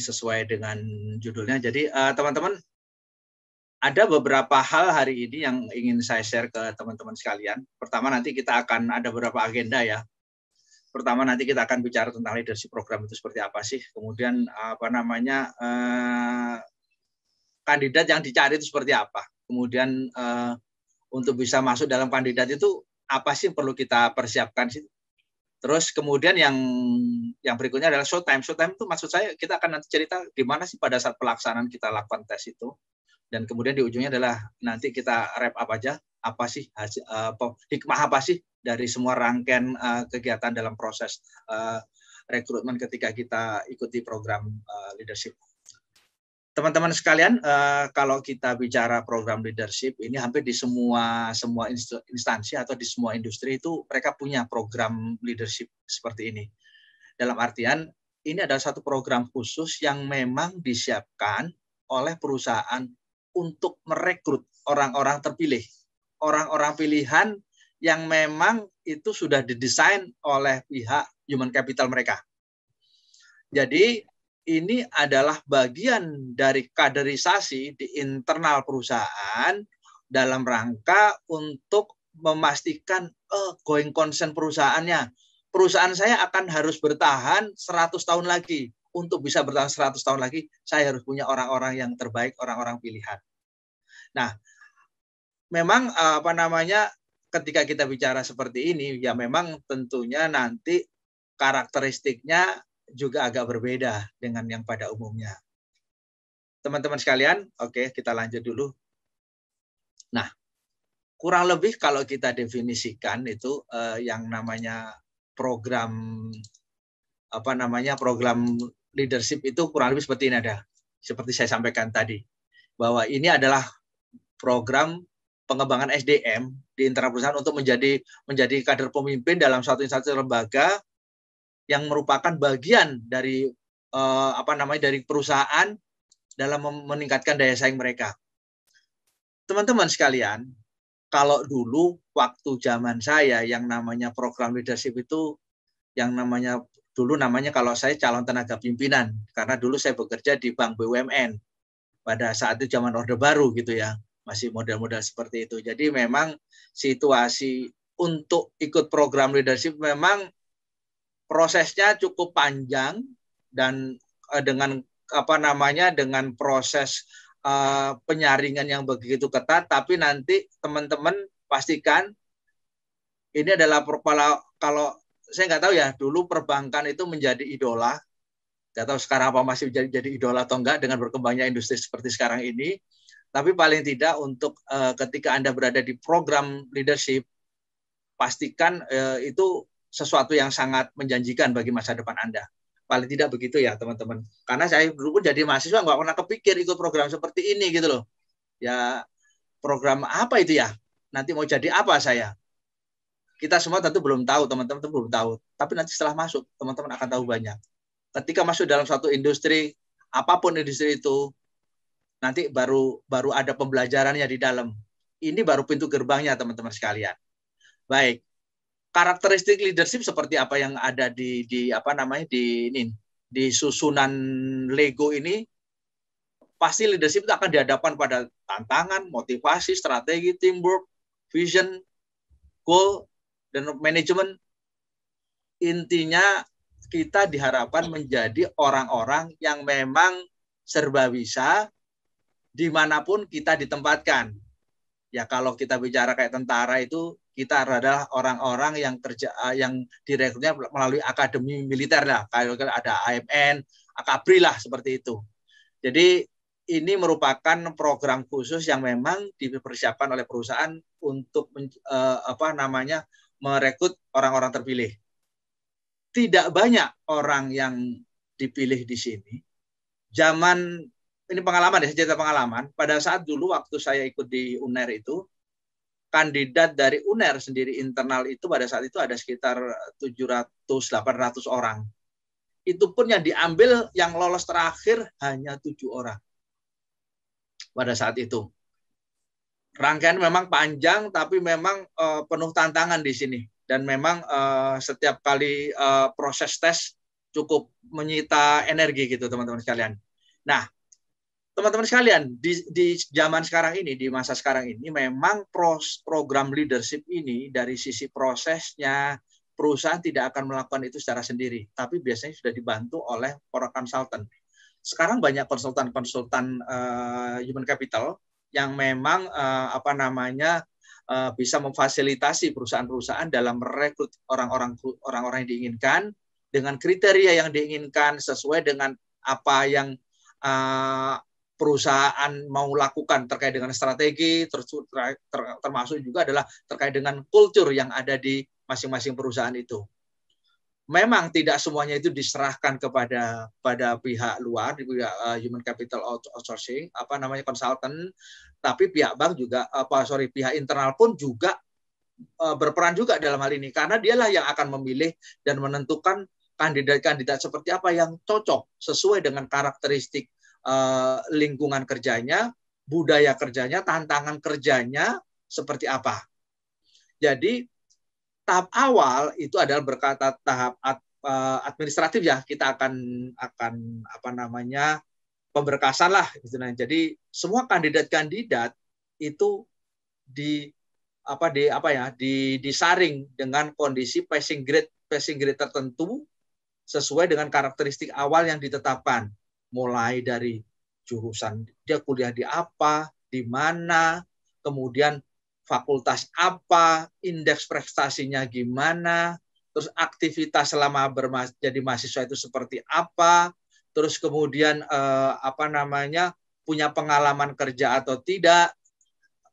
sesuai dengan judulnya. Jadi teman-teman, ada beberapa hal hari ini yang ingin saya share ke teman-teman sekalian. Pertama, nanti kita akan ada beberapa agenda ya. Pertama, nanti kita akan bicara tentang leadership program itu seperti apa sih. Kemudian kandidat yang dicari itu seperti apa. Kemudian untuk bisa masuk dalam kandidat itu apa sih yang perlu kita persiapkan sih. Terus kemudian yang berikutnya adalah showtime. Showtime itu maksud saya kita akan nanti cerita di mana sih pada saat pelaksanaan kita lakukan tes itu. Dan kemudian di ujungnya adalah nanti kita wrap up aja, apa sih hikmah apa sih dari semua rangkaian kegiatan dalam proses rekrutmen ketika kita ikuti program leadership. Teman-teman sekalian, kalau kita bicara program leadership, ini hampir di semua instansi atau di semua industri itu mereka punya program leadership seperti ini. Dalam artian, ini adalah satu program khusus yang memang disiapkan oleh perusahaan untuk merekrut orang-orang terpilih. Orang-orang pilihan yang memang itu sudah didesain oleh pihak human capital mereka. Jadi, ini adalah bagian dari kaderisasi di internal perusahaan dalam rangka untuk memastikan going concern perusahaannya. Perusahaan saya akan harus bertahan 100 tahun lagi. Untuk bisa bertahan 100 tahun lagi, saya harus punya orang-orang yang terbaik, orang-orang pilihan. Nah, memang ketika kita bicara seperti ini, ya memang tentunya nanti karakteristiknya juga agak berbeda dengan yang pada umumnya. Teman-teman sekalian, oke, kita lanjut dulu. Nah, kurang lebih kalau kita definisikan itu yang namanya program program leadership itu kurang lebih seperti ini ada. Seperti saya sampaikan tadi, bahwa ini adalah program pengembangan SDM di internal perusahaan untuk menjadi kader pemimpin dalam suatu instansi lembaga yang merupakan bagian dari dari perusahaan dalam meningkatkan daya saing mereka. Teman-teman sekalian, kalau dulu waktu zaman saya yang namanya program leadership itu yang namanya kalau saya calon tenaga pimpinan, karena dulu saya bekerja di Bank BUMN. Pada saat itu zaman Orde Baru gitu ya, masih model-model seperti itu. Jadi memang situasi untuk ikut program leadership memang prosesnya cukup panjang dan dengan dengan proses penyaringan yang begitu ketat, tapi nanti teman-teman pastikan ini adalah kalau saya nggak tahu ya, dulu perbankan itu menjadi idola. Nggak tahu sekarang apa masih jadi idola atau enggak dengan berkembangnya industri seperti sekarang ini. Tapi paling tidak untuk ketika Anda berada di program leadership, pastikan itu sesuatu yang sangat menjanjikan bagi masa depan Anda. Paling tidak begitu ya teman-teman. Karena saya dulu pun jadi mahasiswa nggak pernah kepikir ikut program seperti ini gitu loh. Ya program apa itu ya? Nanti mau jadi apa saya? Kita semua tentu belum tahu, teman-teman belum tahu. Tapi nanti setelah masuk, teman-teman akan tahu banyak. Ketika masuk dalam suatu industri, apapun industri itu, nanti baru ada pembelajarannya di dalam. Ini baru pintu gerbangnya, teman-teman sekalian. Baik. Karakteristik leadership seperti apa yang ada di susunan Lego ini, pasti leadership itu akan dihadapkan pada tantangan, motivasi, strategi, teamwork, vision, goal, dan manajemen. Intinya kita diharapkan menjadi orang-orang yang memang serba bisa dimanapun kita ditempatkan. Ya kalau kita bicara kayak tentara itu, kita adalah orang-orang yang direkrutnya melalui akademi militer lah. Kalau ada AMN, Akabri lah seperti itu. Jadi ini merupakan program khusus yang memang dipersiapkan oleh perusahaan untuk merekrut orang-orang terpilih. Tidak banyak orang yang dipilih di sini. Ini pengalaman ya, cerita pengalaman. Pada saat dulu waktu saya ikut di UNER itu, kandidat dari UNER sendiri internal itu pada saat itu ada sekitar 700-800 orang. Itu pun yang diambil, yang lolos terakhir hanya 7 orang. Pada saat itu. Rangkaian memang panjang, tapi memang penuh tantangan di sini. Dan memang setiap kali proses tes cukup menyita energi gitu teman-teman sekalian. Nah, teman-teman sekalian, di zaman sekarang ini, di masa sekarang ini, memang program leadership ini dari sisi prosesnya, perusahaan tidak akan melakukan itu secara sendiri, tapi biasanya sudah dibantu oleh para konsultan. Sekarang banyak konsultan-konsultan human capital yang memang bisa memfasilitasi perusahaan-perusahaan dalam merekrut orang-orang yang diinginkan dengan kriteria yang diinginkan sesuai dengan apa yang perusahaan mau lakukan terkait dengan strategi, termasuk juga adalah terkait dengan kultur yang ada di masing-masing perusahaan itu. Memang tidak semuanya itu diserahkan kepada pihak luar, di pihak human capital outsourcing, konsultan, tapi pihak bank juga, pihak internal pun juga berperan juga dalam hal ini, karena dialah yang akan memilih dan menentukan kandidat-kandidat seperti apa yang cocok sesuai dengan karakteristik lingkungan kerjanya, budaya kerjanya, tantangan kerjanya seperti apa. Jadi tahap awal itu adalah berkata tahap administratif ya, kita akan pemberkasan lah istilahnya. Jadi semua kandidat-kandidat itu disaring dengan kondisi passing grade tertentu sesuai dengan karakteristik awal yang ditetapkan, mulai dari jurusan dia kuliah di apa, di mana, kemudian fakultas apa, indeks prestasinya gimana, terus aktivitas selama jadi mahasiswa itu seperti apa, terus kemudian punya pengalaman kerja atau tidak,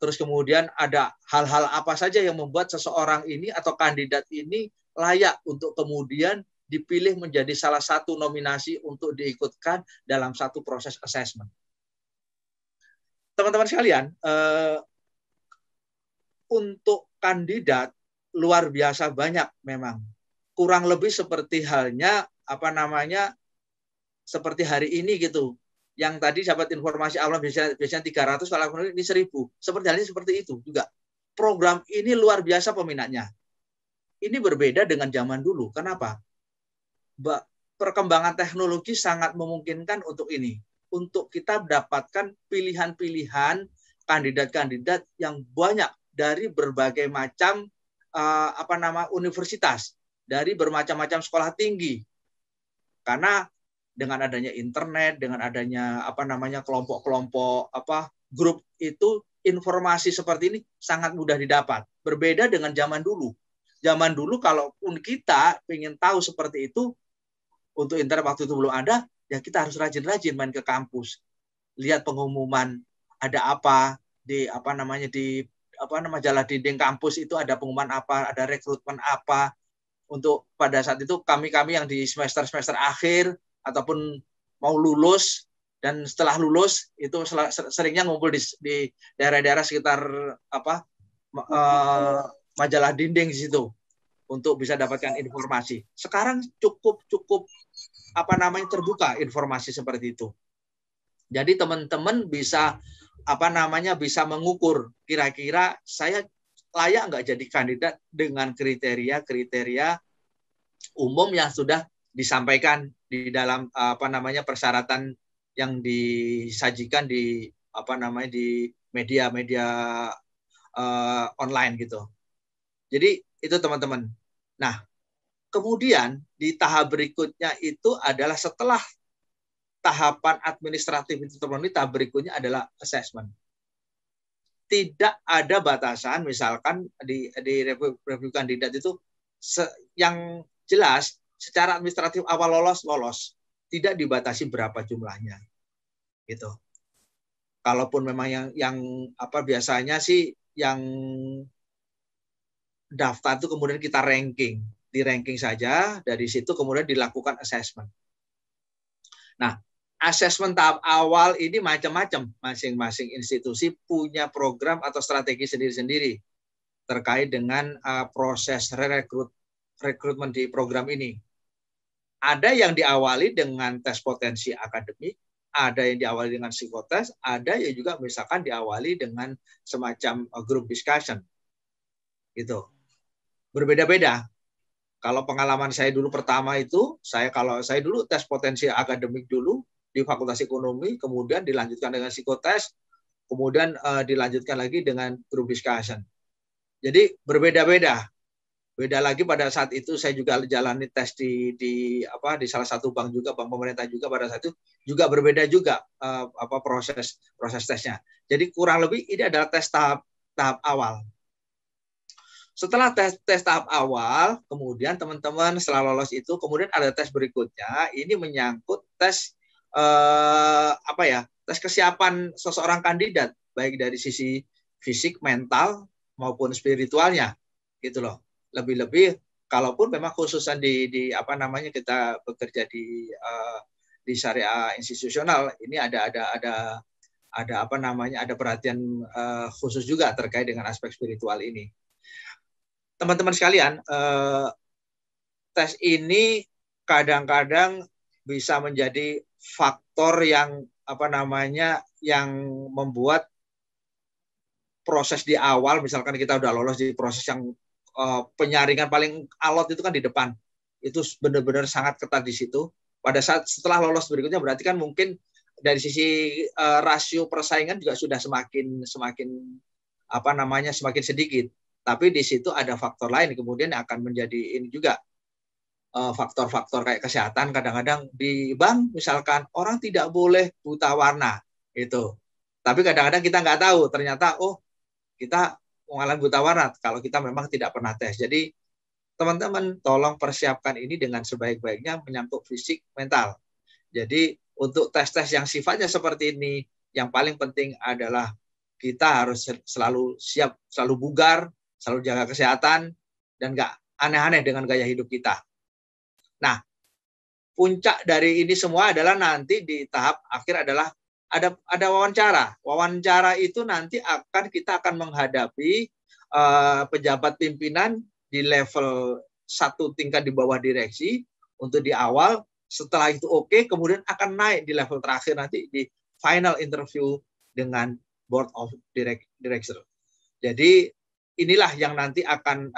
terus kemudian ada hal-hal apa saja yang membuat seseorang ini atau kandidat ini layak untuk kemudian dipilih menjadi salah satu nominasi untuk diikutkan dalam satu proses assessment. Teman-teman sekalian, untuk kandidat luar biasa banyak memang. Kurang lebih seperti halnya seperti hari ini gitu. Yang tadi dapat informasi awal biasanya 300, kalau ini 1000. Seperti halnya seperti itu juga. Program ini luar biasa peminatnya. Ini berbeda dengan zaman dulu. Kenapa? Perkembangan teknologi sangat memungkinkan untuk ini. Untuk kita mendapatkan pilihan-pilihan kandidat-kandidat yang banyak dari berbagai macam universitas, dari bermacam-macam sekolah tinggi. Karena dengan adanya internet, dengan adanya kelompok-kelompok grup itu, informasi seperti ini sangat mudah didapat. Berbeda dengan zaman dulu. Zaman dulu kalaupun kita ingin tahu seperti itu, untuk internet waktu itu belum ada, ya kita harus rajin-rajin main ke kampus, lihat pengumuman ada apa di majalah dinding kampus itu, ada pengumuman apa, ada rekrutmen apa. Untuk pada saat itu kami yang di semester akhir ataupun mau lulus, dan setelah lulus itu seringnya ngumpul di daerah-daerah sekitar majalah dinding di situ untuk bisa dapatkan informasi. Sekarang cukup terbuka informasi seperti itu. Jadi teman-teman bisa bisa mengukur kira-kira saya layak nggak jadi kandidat dengan kriteria umum yang sudah disampaikan di dalam persyaratan yang disajikan di di media online gitu. Jadi itu teman-teman. Nah, kemudian di tahap berikutnya itu adalah setelah tahapan administratif itu terpenuhi, tahap berikutnya adalah assessment. Tidak ada batasan, misalkan di review kandidat itu yang jelas secara administratif awal lolos, tidak dibatasi berapa jumlahnya, gitu. Kalaupun memang yang biasanya sih yang daftar itu kemudian kita di ranking saja, dari situ kemudian dilakukan assessment. Nah, assessment tahap awal ini macam-macam, masing-masing institusi punya program atau strategi sendiri-sendiri terkait dengan proses rekrutmen di program ini. Ada yang diawali dengan tes potensi akademik, ada yang diawali dengan psikotes, ada yang juga misalkan diawali dengan semacam group discussion. Gitu. Berbeda-beda. Kalau pengalaman saya dulu pertama itu, kalau saya dulu tes potensi akademik dulu di Fakultas Ekonomi, kemudian dilanjutkan dengan psikotes, kemudian dilanjutkan lagi dengan group discussion. Jadi berbeda-beda. Beda lagi pada saat itu saya juga jalani tes di salah satu bank juga, bank pemerintah juga, pada saat itu juga berbeda juga proses tesnya. Jadi kurang lebih ini adalah tes tahap awal. Setelah tes tahap awal, kemudian teman-teman setelah lolos itu, kemudian ada tes berikutnya. Ini menyangkut tes tes kesiapan seseorang kandidat, baik dari sisi fisik, mental maupun spiritualnya, gitu loh. Lebih-lebih kalaupun memang khususan kita bekerja di syariah institusional, ini ada perhatian khusus juga terkait dengan aspek spiritual ini. Teman-teman sekalian, tes ini kadang-kadang bisa menjadi faktor yang yang membuat proses di awal, misalkan kita udah lolos di proses yang penyaringan paling alot itu kan di depan, itu benar-benar sangat ketat di situ. Pada saat setelah lolos berikutnya berarti kan mungkin dari sisi rasio persaingan juga sudah semakin sedikit. Tapi di situ ada faktor lain kemudian akan menjadi ini juga faktor-faktor kayak kesehatan. Kadang-kadang di bank misalkan orang tidak boleh buta warna itu. Tapi kadang-kadang kita nggak tahu ternyata kita mengalami buta warna kalau kita memang tidak pernah tes. Jadi teman-teman tolong persiapkan ini dengan sebaik-baiknya menyangkut fisik, mental. Jadi untuk tes-tes yang sifatnya seperti ini, yang paling penting adalah kita harus selalu siap, selalu bugar, selalu jaga kesehatan, dan nggak aneh-aneh dengan gaya hidup kita. Nah, puncak dari ini semua adalah nanti di tahap akhir adalah ada wawancara. Wawancara itu nanti kita akan menghadapi pejabat pimpinan di level 1 tingkat di bawah direksi untuk di awal. Setelah itu kemudian akan naik di level terakhir nanti di final interview dengan board of director. Jadi inilah yang nanti akan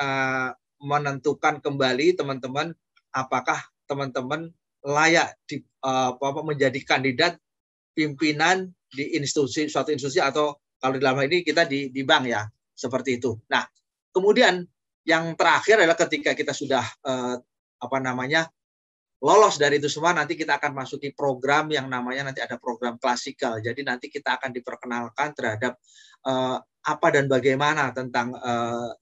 menentukan kembali teman-teman apakah teman-teman layak menjadi kandidat pimpinan di suatu institusi atau kalau di dalam hal ini kita di bank ya, seperti itu. Nah, kemudian yang terakhir adalah ketika kita sudah lolos dari itu semua, nanti kita akan masuki program yang namanya nanti ada program klasikal. Jadi nanti kita akan diperkenalkan terhadap apa dan bagaimana tentang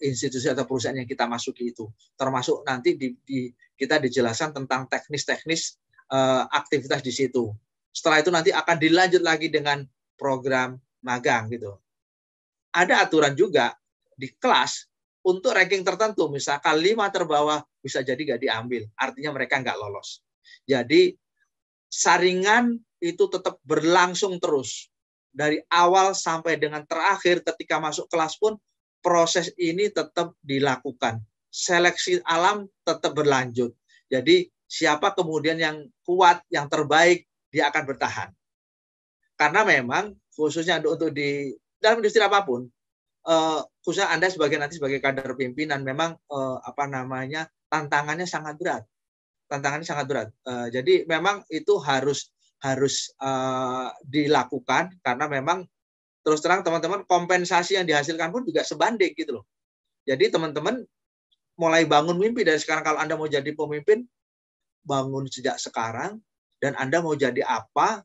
institusi atau perusahaan yang kita masuki itu. Termasuk nanti kita dijelaskan tentang teknis-teknis aktivitas di situ. Setelah itu nanti akan dilanjut lagi dengan program magang gitu. Ada aturan juga di kelas untuk ranking tertentu, misalkan 5 terbawah bisa jadi nggak diambil, artinya mereka nggak lolos. Jadi saringan itu tetap berlangsung terus dari awal sampai dengan terakhir. Ketika masuk kelas pun proses ini tetap dilakukan. Seleksi alam tetap berlanjut. Jadi siapa kemudian yang kuat, yang terbaik, dia akan bertahan. Karena memang khususnya untuk di dalam industri apapun, khususnya Anda sebagai kader pimpinan, memang tantangannya sangat berat. Jadi memang itu harus dilakukan karena memang terus terang teman-teman kompensasi yang dihasilkan pun juga sebanding gitu loh. Jadi teman-teman mulai bangun mimpi dari sekarang. Kalau Anda mau jadi pemimpin, bangun sejak sekarang. Dan Anda mau jadi apa,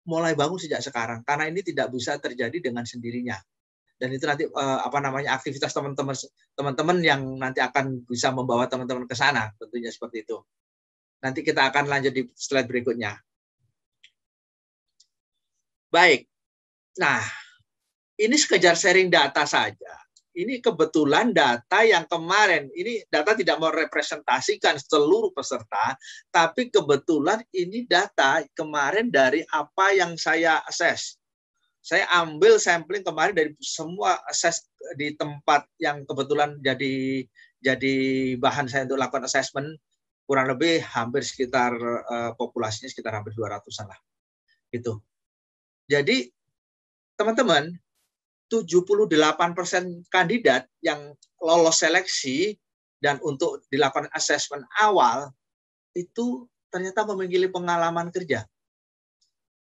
mulai bangun sejak sekarang. Karena ini tidak bisa terjadi dengan sendirinya. Dan itu nanti aktivitas teman-teman yang nanti akan bisa membawa teman-teman ke sana, tentunya seperti itu. Nanti kita akan lanjut di slide berikutnya. Baik. Nah, ini sekedar sharing data saja. Ini kebetulan data yang kemarin, ini data tidak merepresentasikan seluruh peserta, tapi kebetulan ini data kemarin dari apa yang saya assess. Saya ambil sampling kemarin dari semua assess di tempat yang kebetulan jadi bahan saya untuk lakukan assessment, kurang lebih hampir sekitar populasinya sekitar hampir 200-an lah. Gitu. Jadi teman-teman, 78% kandidat yang lolos seleksi dan untuk dilakukan asesmen awal itu ternyata memiliki pengalaman kerja.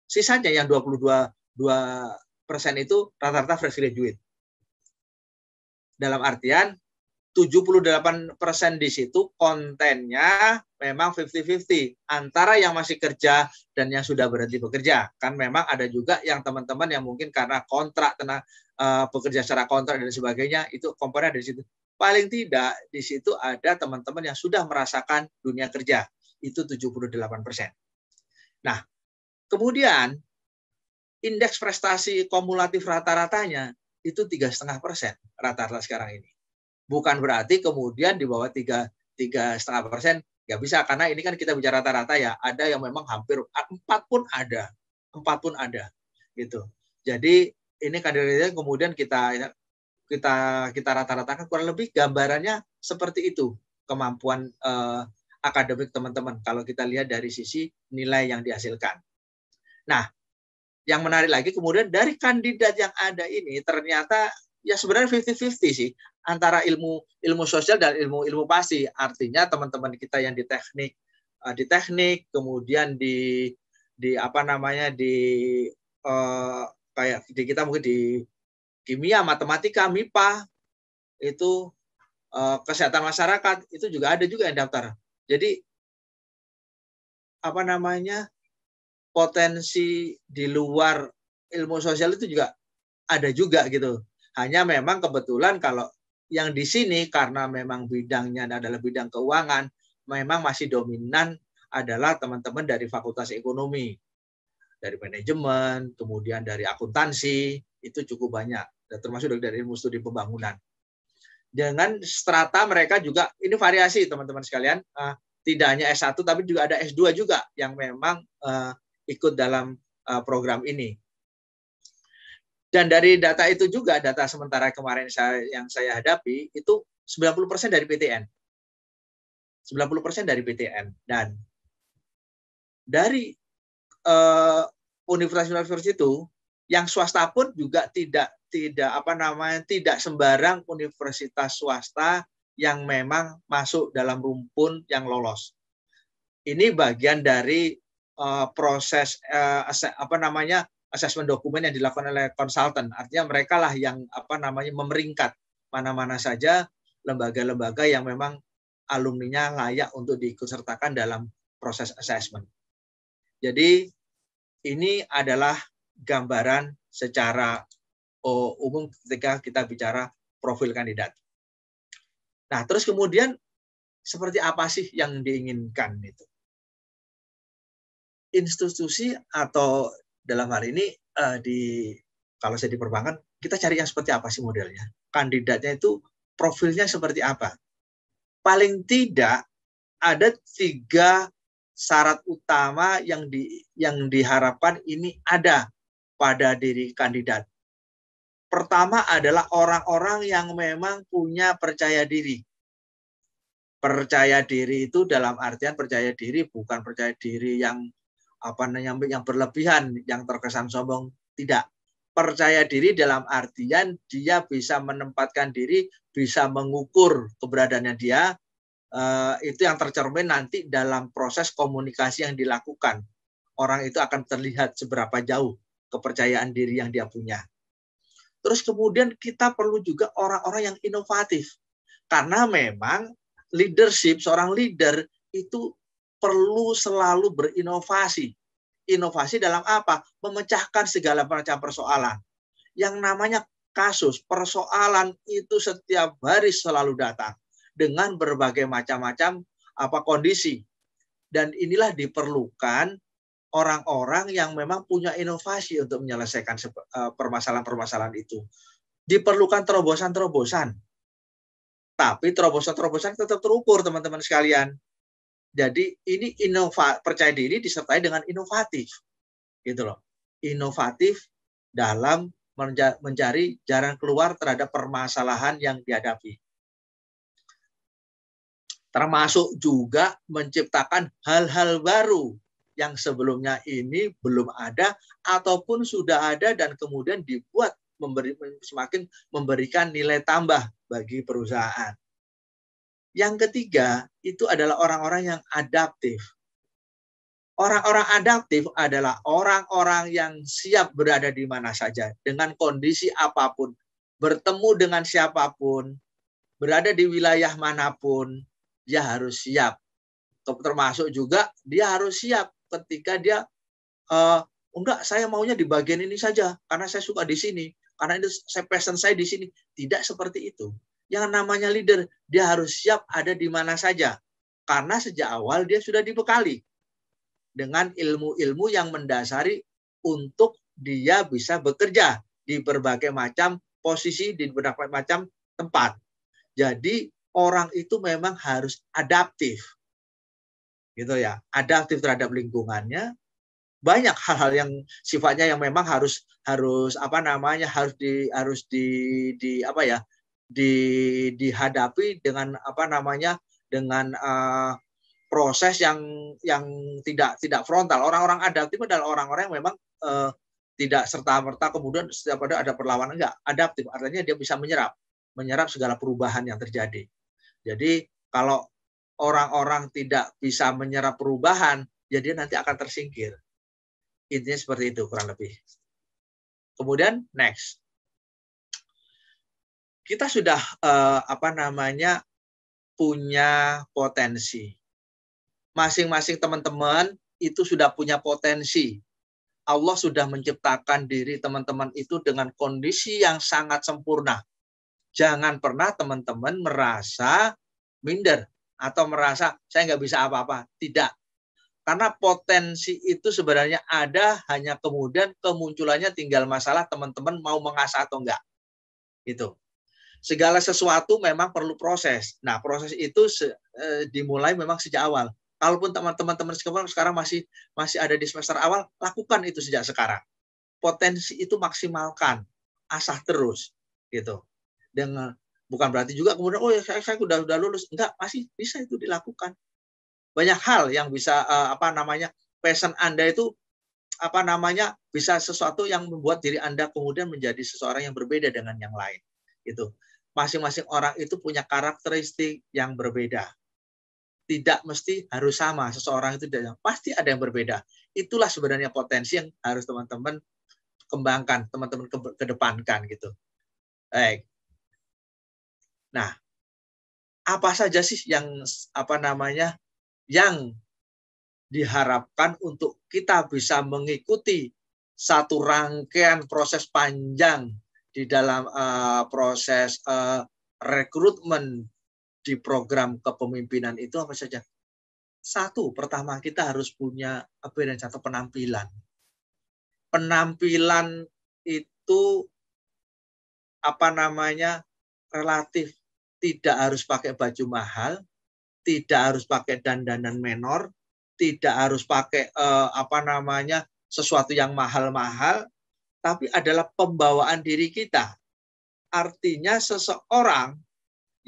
Sisanya yang 22% itu rata-rata fresh graduate. Dalam artian 78% di situ kontennya memang 50-50 antara yang masih kerja dan yang sudah berhenti bekerja. Kan memang ada juga yang teman-teman yang mungkin karena kontrak, bekerja secara kontrak dan sebagainya, itu komponen dari situ. Paling tidak di situ ada teman-teman yang sudah merasakan dunia kerja, itu 78%. Nah, kemudian indeks prestasi kumulatif rata-ratanya itu 3,5% rata-rata sekarang ini. Bukan berarti kemudian di bawah 3,5% nggak bisa, karena ini kan kita bicara rata-rata ya. Ada yang memang hampir 4 pun ada, gitu. Jadi ini kadernya kemudian kita rata-ratakan kurang lebih gambarannya seperti itu kemampuan akademik teman-teman kalau kita lihat dari sisi nilai yang dihasilkan. Nah, yang menarik lagi kemudian dari kandidat yang ada ini ternyata ya sebenarnya 50-50 sih antara ilmu sosial dan ilmu pasti. Artinya teman-teman kita yang di teknik kemudian di apa namanya kayak di kita mungkin di kimia, matematika, MIPA itu kesehatan masyarakat itu juga ada juga yang daftar. Jadi apa namanya potensi di luar ilmu sosial itu juga ada juga gitu. Hanya memang kebetulan kalau yang di sini karena memang bidangnya adalah bidang keuangan, memang masih dominan adalah teman-teman dari Fakultas Ekonomi, dari manajemen, kemudian dari akuntansi, itu cukup banyak. Dan termasuk dari ilmu studi pembangunan. Dengan strata mereka juga, ini variasi teman-teman sekalian, tidak hanya S1 tapi juga ada S2 juga yang memang ikut dalam program ini. Dan dari data itu juga, data sementara kemarin yang saya hadapi, itu 90% dari PTN. 90% dari PTN. Dan dari universitas-universitas itu, yang swasta pun juga tidak sembarang universitas swasta yang memang masuk dalam rumpun yang lolos. Ini bagian dari proses asesmen dokumen yang dilakukan oleh konsultan. Artinya mereka lah yang memeringkat mana-mana saja lembaga-lembaga yang memang alumninya layak untuk diikutsertakan dalam proses asesmen. Jadi ini adalah gambaran secara umum ketika kita bicara profil kandidat. Nah, terus kemudian seperti apa sih yang diinginkan itu? Institusi atau dalam hal ini kalau saya di perbankan, kita cari yang seperti apa sih modelnya? Kandidatnya itu profilnya seperti apa? Paling tidak ada 3 syarat utama yang diharapkan ini ada pada diri kandidat. Pertama adalah orang-orang yang memang punya percaya diri. Percaya diri itu dalam artian percaya diri bukan percaya diri yang yang berlebihan, yang terkesan sombong, tidak. Percaya diri dalam artian dia bisa menempatkan diri, bisa mengukur keberadaannya dia, itu yang tercermin nanti dalam proses komunikasi yang dilakukan. Orang itu akan terlihat seberapa jauh kepercayaan diri yang dia punya. Terus kemudian kita perlu juga orang-orang yang inovatif. Karena memang leadership, seorang leader itu perlu selalu berinovasi. Inovasi dalam apa? Memecahkan segala macam persoalan. Yang namanya kasus, persoalan itu setiap hari selalu datang dengan berbagai macam-macam kondisi. Dan inilah diperlukan orang-orang yang memang punya inovasi untuk menyelesaikan permasalahan-permasalahan itu. Diperlukan terobosan-terobosan. Tapi terobosan-terobosan tetap terukur, teman-teman sekalian. Jadi ini percaya diri disertai dengan inovatif, gitu loh. Inovatif dalam mencari jalan keluar terhadap permasalahan yang dihadapi. Termasuk juga menciptakan hal-hal baru yang sebelumnya ini belum ada ataupun sudah ada dan kemudian dibuat semakin memberikan nilai tambah bagi perusahaan. Yang ketiga, itu adalah orang-orang yang adaptif. Orang-orang adaptif adalah orang-orang yang siap berada di mana saja, dengan kondisi apapun, bertemu dengan siapapun, berada di wilayah manapun, dia harus siap. Termasuk juga dia harus siap ketika dia, enggak, saya maunya di bagian ini saja, karena saya suka di sini, karena itu passion saya di sini. Tidak seperti itu. Yang namanya leader, dia harus siap ada di mana saja. Karena sejak awal dia sudah dibekali dengan ilmu-ilmu yang mendasari untuk dia bisa bekerja di berbagai macam posisi, di berbagai macam tempat. Jadi orang itu memang harus adaptif. Gitu ya, adaptif terhadap lingkungannya. Banyak hal-hal yang sifatnya yang memang harus dihadapi dengan dengan proses yang tidak frontal. Orang-orang adaptif adalah orang-orang yang memang tidak serta-merta kemudian setiap ada perlawanan, enggak. Adaptif artinya dia bisa menyerap segala perubahan yang terjadi. Jadi kalau orang-orang tidak bisa menyerap perubahan, ya dia nanti akan tersingkir. Intinya seperti itu kurang lebih. Kemudian next. Kita sudah punya potensi. Masing-masing teman-teman itu sudah punya potensi. Allah sudah menciptakan diri teman-teman itu dengan kondisi yang sangat sempurna. Jangan pernah teman-teman merasa minder atau merasa saya nggak bisa apa-apa. Tidak. Karena potensi itu sebenarnya ada, hanya kemudian kemunculannya tinggal masalah teman-teman mau mengasah atau enggak. Gitu. Segala sesuatu memang perlu proses. Nah, proses itu dimulai memang sejak awal. Kalaupun teman-teman sekarang masih ada di semester awal, lakukan itu sejak sekarang. Potensi itu maksimalkan, asah terus, gitu. Dengan bukan berarti juga kemudian ya saya udah lulus, enggak, masih bisa itu dilakukan. Banyak hal yang bisa passion Anda itu bisa sesuatu yang membuat diri Anda kemudian menjadi seseorang yang berbeda dengan yang lain. Gitu. Masing-masing orang itu punya karakteristik yang berbeda. Tidak mesti harus sama. Seseorang itu pasti ada yang berbeda. Itulah sebenarnya potensi yang harus teman-teman kembangkan, teman-teman kedepankan gitu. Baik. Nah, apa saja sih yang yang diharapkan untuk kita bisa mengikuti satu rangkaian proses panjang di dalam proses rekrutmen di program kepemimpinan itu apa saja? Satu, pertama kita harus punya satu penampilan. Penampilan itu relatif, tidak harus pakai baju mahal, tidak harus pakai dandanan menor, tidak harus pakai sesuatu yang mahal-mahal, tapi adalah pembawaan diri kita. Artinya seseorang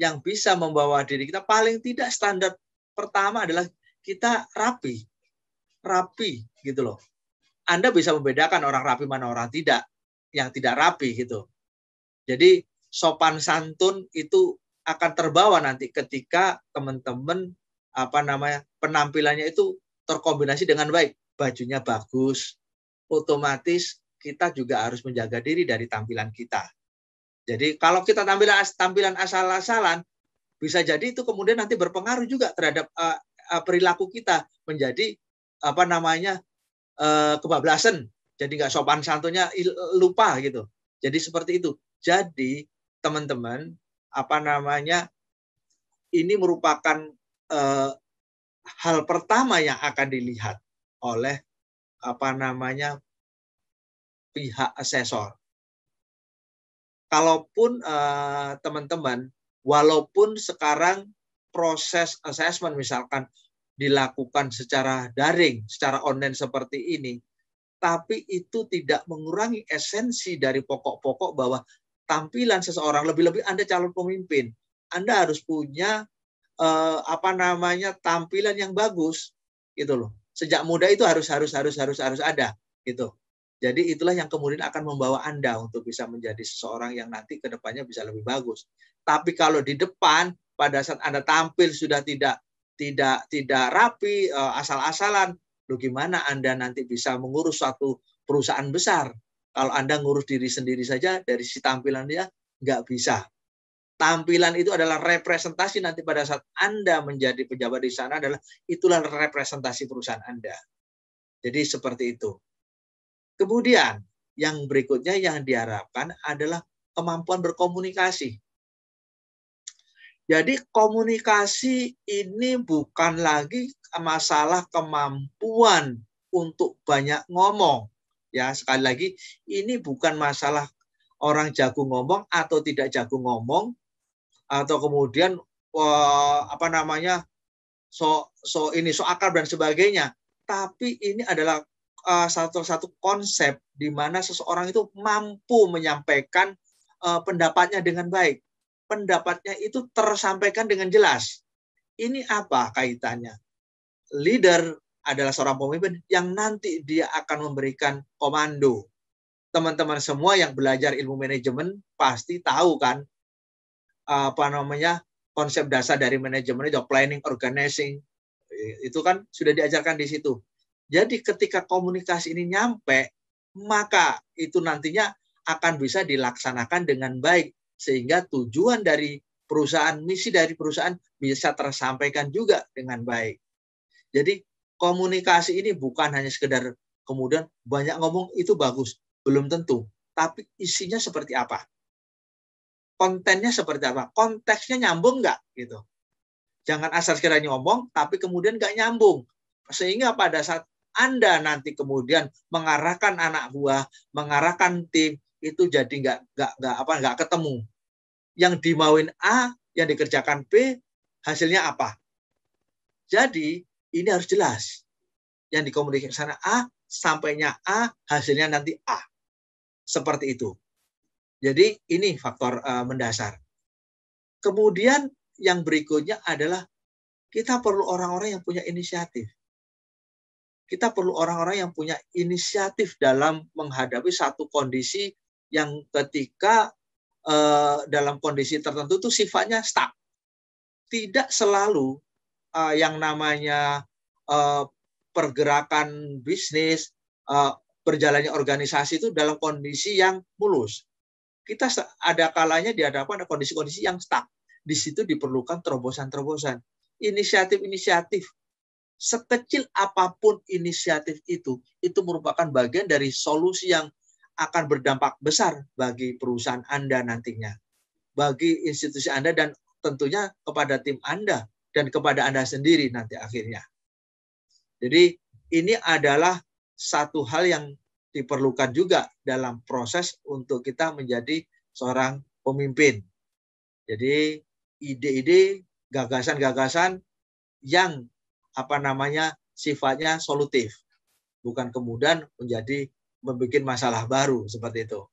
yang bisa membawa diri kita, paling tidak standar pertama adalah kita rapi gitu loh. Anda bisa membedakan orang rapi mana orang yang tidak rapi gitu. Jadi sopan santun itu akan terbawa nanti ketika teman-teman penampilannya itu terkombinasi dengan baik. Bajunya bagus, otomatis kita juga harus menjaga diri dari tampilan kita. Jadi kalau kita tampilan asal-asalan, bisa jadi itu kemudian nanti berpengaruh juga terhadap perilaku kita, menjadi kebablasan. Jadi nggak sopan santunnya lupa gitu. Jadi seperti itu. Jadi teman-teman ini merupakan hal pertama yang akan dilihat oleh pihak asesor. Kalaupun teman-teman, walaupun sekarang proses assessment misalkan dilakukan secara daring, secara online seperti ini, tapi itu tidak mengurangi esensi dari pokok-pokok bahwa tampilan seseorang, lebih-lebih Anda calon pemimpin, Anda harus punya tampilan yang bagus, gitu loh. Sejak muda itu harus ada, gitu. Jadi itulah yang kemudian akan membawa Anda untuk bisa menjadi seseorang yang nanti ke depannya bisa lebih bagus. Tapi kalau di depan pada saat Anda tampil sudah tidak rapi, asal-asalan, loh gimana Anda nanti bisa mengurus suatu perusahaan besar? Kalau Anda ngurus diri sendiri saja dari sisi tampilannya nggak bisa. Tampilan itu adalah representasi nanti pada saat Anda menjadi pejabat di sana itulah representasi perusahaan Anda. Jadi seperti itu. Kemudian yang berikutnya yang diharapkan adalah kemampuan berkomunikasi. Jadi komunikasi ini bukan lagi masalah kemampuan untuk banyak ngomong. Ya, sekali lagi ini bukan masalah orang jago ngomong atau tidak jago ngomong, atau kemudian so akal dan sebagainya. Tapi ini adalah satu konsep di mana seseorang itu mampu menyampaikan pendapatnya dengan baik. Pendapatnya itu tersampaikan dengan jelas. Ini apa kaitannya? Leader adalah seorang pemimpin yang nanti dia akan memberikan komando. Teman-teman semua yang belajar ilmu manajemen pasti tahu kan konsep dasar dari manajemen itu planning, organizing, itu kan sudah diajarkan di situ. Jadi ketika komunikasi ini nyampe, maka itu nantinya akan bisa dilaksanakan dengan baik sehingga tujuan dari perusahaan, misi dari perusahaan bisa tersampaikan juga dengan baik. Jadi komunikasi ini bukan hanya sekedar kemudian banyak ngomong itu bagus, belum tentu, tapi isinya seperti apa? Kontennya seperti apa? Konteksnya nyambung nggak gitu. Jangan asal sekiranya ngomong, tapi kemudian nggak nyambung. Sehingga pada saat Anda nanti kemudian mengarahkan anak buah, mengarahkan tim, itu jadi nggak ketemu. Yang dimauin A, yang dikerjakan B, hasilnya apa? Jadi ini harus jelas. Yang dikomunikasikan A, sampainya A, hasilnya nanti A. Seperti itu. Jadi ini faktor mendasar. Kemudian yang berikutnya adalah kita perlu orang-orang yang punya inisiatif. Kita perlu orang-orang yang punya inisiatif dalam menghadapi satu kondisi yang ketika dalam kondisi tertentu itu sifatnya stuck. Tidak selalu yang namanya pergerakan bisnis, berjalannya organisasi itu dalam kondisi yang mulus. Kita ada kalanya dihadapkan ada kondisi-kondisi yang stuck. Di situ diperlukan terobosan-terobosan. Inisiatif-inisiatif. Sekecil apapun inisiatif itu merupakan bagian dari solusi yang akan berdampak besar bagi perusahaan Anda nantinya. Bagi institusi Anda dan tentunya kepada tim Anda dan kepada Anda sendiri nanti akhirnya. Jadi ini adalah satu hal yang diperlukan juga dalam proses untuk kita menjadi seorang pemimpin. Jadi ide-ide, gagasan-gagasan yang sifatnya solutif, bukan kemudian membuat masalah baru seperti itu.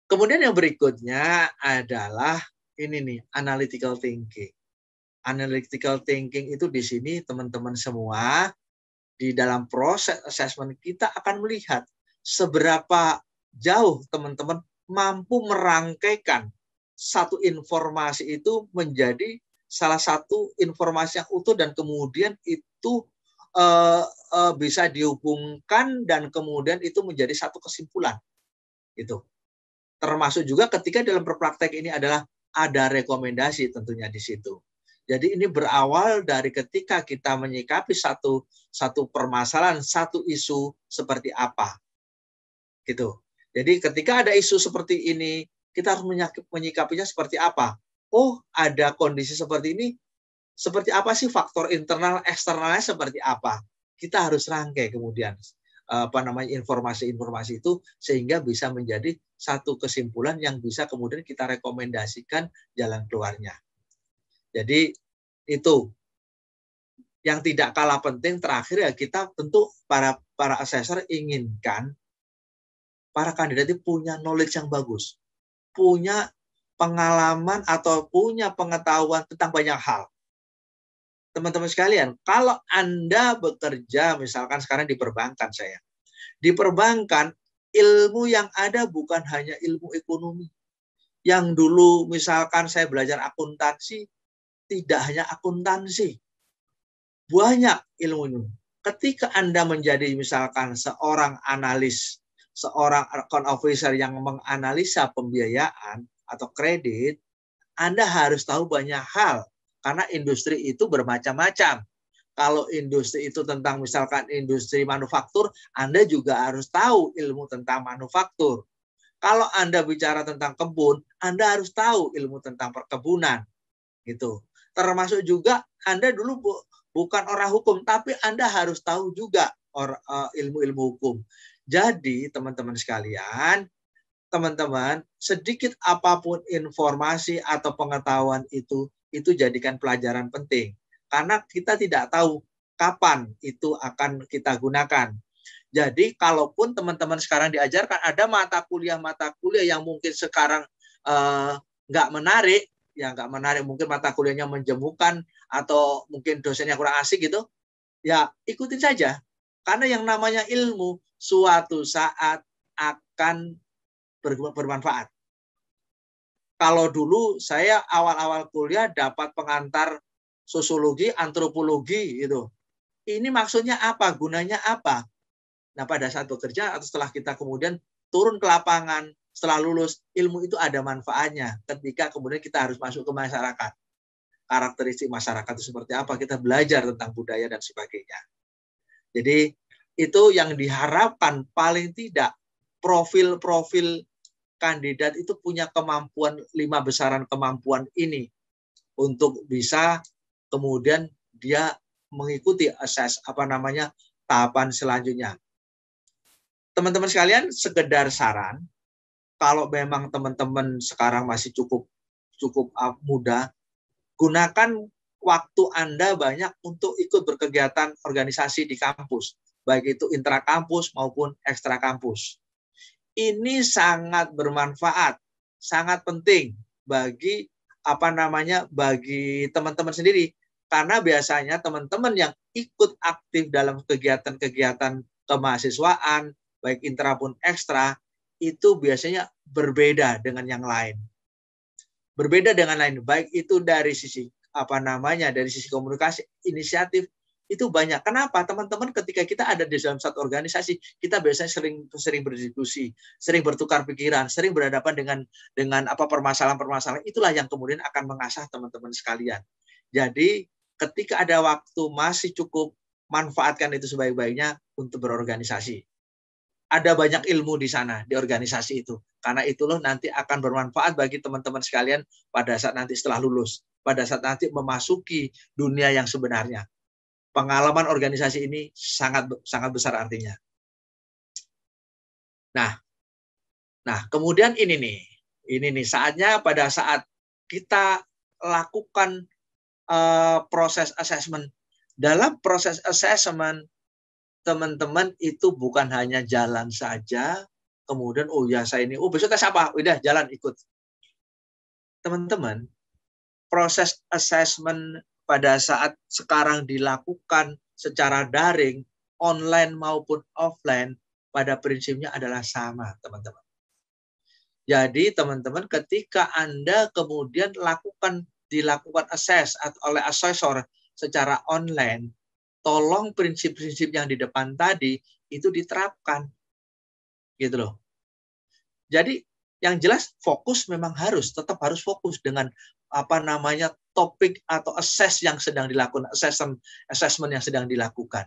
Kemudian yang berikutnya adalah ini nih, analytical thinking. Analytical thinking itu di sini teman-teman semua di dalam proses assessment kita akan melihat seberapa jauh teman-teman mampu merangkaikan satu informasi itu menjadi salah satu informasi yang utuh dan kemudian itu bisa dihubungkan dan kemudian itu menjadi satu kesimpulan. Itu. Termasuk juga ketika dalam berpraktek ini adalah ada rekomendasi tentunya di situ. Jadi ini berawal dari ketika kita menyikapi satu permasalahan, satu isu seperti apa. Gitu. Jadi ketika ada isu seperti ini, kita harus menyikapinya seperti apa. Oh, ada kondisi seperti ini, seperti apa sih faktor internal, eksternalnya seperti apa. Kita harus rangkai kemudian informasi-informasi itu sehingga bisa menjadi satu kesimpulan yang bisa kemudian kita rekomendasikan jalan keluarnya. Jadi itu yang tidak kalah penting terakhir ya kita tentu para assessor inginkan para kandidat itu punya knowledge yang bagus, punya pengalaman atau punya pengetahuan tentang banyak hal. Teman-teman sekalian, kalau Anda bekerja misalkan sekarang di perbankan saya, di perbankan ilmu yang ada bukan hanya ilmu ekonomi. Yang dulu misalkan saya belajar akuntansi, tidak hanya akuntansi, banyak ilmu. Ketika Anda menjadi misalkan seorang analis, seorang account officer yang menganalisa pembiayaan atau kredit, Anda harus tahu banyak hal karena industri itu bermacam-macam. Kalau industri itu tentang misalkan industri manufaktur, Anda juga harus tahu ilmu tentang manufaktur. Kalau Anda bicara tentang kebun, Anda harus tahu ilmu tentang perkebunan. Gitu. Termasuk juga Anda dulu bukan orang hukum, tapi Anda harus tahu juga ilmu-ilmu hukum. Jadi teman-teman sekalian, teman-teman, sedikit apapun informasi atau pengetahuan itu jadikan pelajaran penting. Karena kita tidak tahu kapan itu akan kita gunakan. Jadi kalaupun teman-teman sekarang diajarkan ada mata kuliah yang mungkin sekarang nggak menarik, ya nggak menarik, mungkin mata kuliahnya menjemukan atau mungkin dosennya kurang asik gitu, ya ikutin saja. Karena yang namanya ilmu suatu saat akan bermanfaat. Kalau dulu saya awal-awal kuliah dapat pengantar sosiologi, antropologi gitu. Ini maksudnya apa? Gunanya apa? Nah, pada saat bekerja atau setelah kita kemudian turun ke lapangan, setelah lulus, ilmu itu ada manfaatnya ketika kemudian kita harus masuk ke masyarakat. Karakteristik masyarakat itu seperti apa? Kita belajar tentang budaya dan sebagainya. Jadi itu yang diharapkan paling tidak profil-profil kandidat itu punya kemampuan 5 besaran kemampuan ini untuk bisa kemudian dia mengikuti tahapan selanjutnya. Teman-teman sekalian, sekedar saran, kalau memang teman-teman sekarang masih cukup muda, gunakan waktu Anda banyak untuk ikut berkegiatan organisasi di kampus, baik itu intrakampus maupun ekstra kampus. Ini sangat bermanfaat, sangat penting bagi bagi teman-teman sendiri, karena biasanya teman-teman yang ikut aktif dalam kegiatan-kegiatan kemahasiswaan baik intra pun ekstra itu biasanya berbeda dengan yang lain. Berbeda dengan lain, baik itu dari sisi dari sisi komunikasi, inisiatif, itu banyak. Kenapa? Teman-teman ketika kita ada di dalam satu organisasi, kita biasanya sering berdiskusi, sering bertukar pikiran, sering berhadapan dengan permasalahan-permasalahan. Itulah yang kemudian akan mengasah teman-teman sekalian. Jadi ketika ada waktu masih cukup, manfaatkan itu sebaik-baiknya untuk berorganisasi. Ada banyak ilmu di sana, di organisasi itu. Karena itu loh nanti akan bermanfaat bagi teman-teman sekalian pada saat nanti setelah lulus, pada saat nanti memasuki dunia yang sebenarnya. Pengalaman organisasi ini sangat besar artinya. Nah, kemudian ini nih saatnya pada saat kita lakukan proses assessment. Dalam proses assessment, teman-teman itu bukan hanya jalan saja, kemudian besok tes apa? Udah jalan ikut. Teman-teman, proses assessment pada saat sekarang dilakukan secara daring, online maupun offline, pada prinsipnya adalah sama, teman-teman. Jadi, teman-teman, ketika Anda kemudian dilakukan assess oleh asesor secara online, tolong prinsip-prinsip yang di depan tadi itu diterapkan. Gitu loh. Jadi, yang jelas memang tetap harus fokus dengan topik atau assessment yang sedang dilakukan.